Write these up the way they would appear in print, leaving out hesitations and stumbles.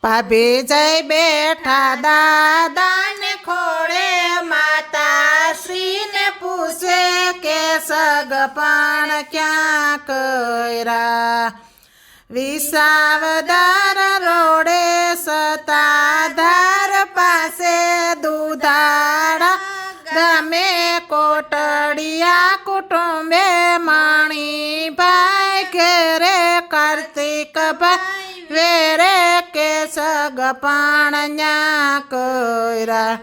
ભાભી જઈ બેઠા દાદાને ખોળે, માતાશ્રીને પૂછે કે સગપણ ક્યાં કર્યા. વિસાવદર રોડે સતાધાર પાસે દુધાળા ગામે કોટડિયા કુટુંબે માણીભાઈ ઘેરે કાર્તિકભાઈ વેરે કે સગપણ ન્યા કર્યા.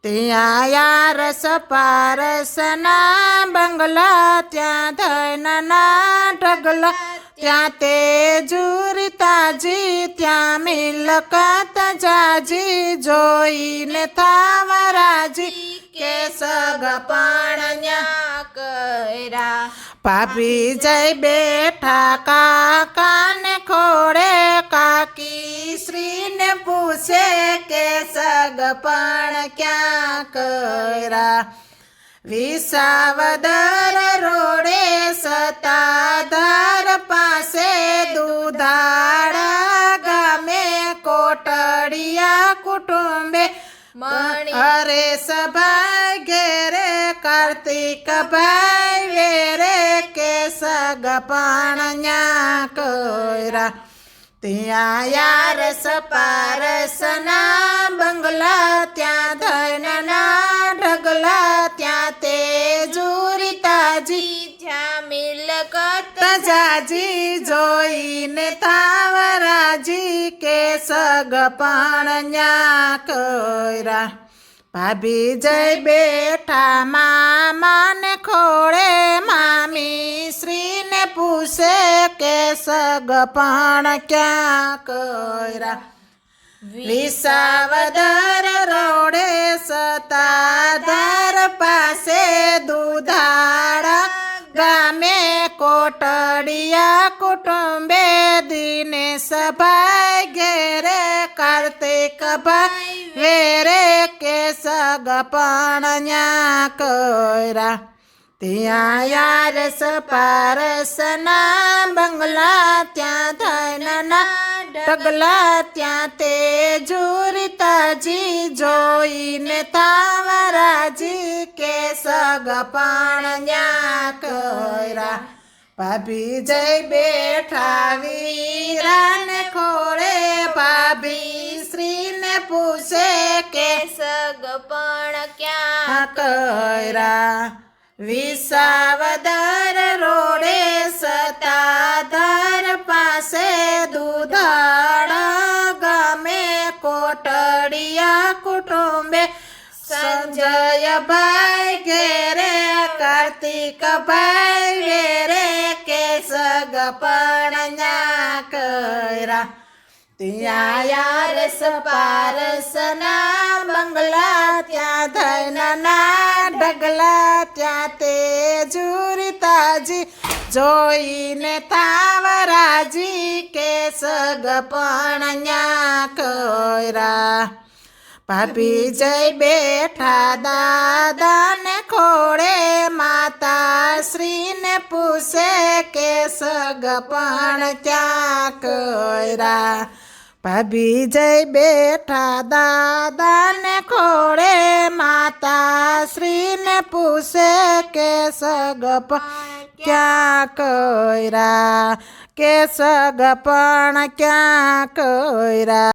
ત્યાં યારસ પારસના બંગલા, ત્યાં ધનના ઢગલા, ત્યાં તેજુરીતાજી, ત્યાં મિલકત જાજી, જોઈને થાવરાજી કે સગપણ ન્યા કર્યા. ભાભી જઈ બેઠા કાકાને ખોળે, કાકી શ્રીને પૂછે કે સગપણ ક્યાં કર્યા. વિસાવદર રોડે સતાધાર પાસે દુધાળા ગામે કોટડિયા કુટુંબે હરેશભાઈ ઘેરે કાર્તિકભાઈ વેરે કે સગપણ ન્યા કર્યા. ત્યાં યારસ પારસના બંગલા, ત્યાં ધનના ઢગલા, ત્યાં તેજુરીતાજી, ત્યાં મિલકત જાજી, જોઈને થાવરાજી કે સગપણ ન્યા કર્યા. ભાભી જઈ બેઠા મામાને ખોળે, મામી શ્રીને પૂછે કે સગપણ ક્યાં કર્યા. વિસાવદર રોડે સતાધાર પાસે દુધાળા ગામે કોટડિયા કુટુંબે દિનેશભાઈ ઘેરે કાર્તિકભાઈ વેરે કે સગપણ ન્યા કર્યા. ત્યાં યારસ પારસના બંગલા, ત્યાં ધનના ઢગલા, ત્યાં તેજુરીતાજી, જોઈને થાવરાજી કે સગપણ ન્યા કર્યા. ભાભી જઈ બેઠા વીરાને ખોળે, ભાભી શ્રીને પૂછે કે સગપણ ક્યાં કર્યા. વિસાવદર રોડે સતાધાર પાસે દુધાળા ગામે કોટડિયા કુટુંબે સંજયભાઈ ઘેરે કાર્તિકભાઈ વેરે કે સગપણ ન્યા કર્યા. ત્યાં યારસ પારસના બંગલા, ત્યાં ધનના ઢગલા, ત્યાં તેજુરીતાજી, જોઈને થાવરાજી કે સગપણ ન્યા કર્યા. ભાભી જઈ બેઠા દાદાને ખોળે, માતાશ્રીને પૂછે કે સગપણ ક્યાં કર્યા. ભાભી જઈ બેઠા દાદાને ખોળે, માતાશ્રીને પૂછે કે સગપણ ક્યાં કર્યા, કે સગપણ ક્યાં કર્યા.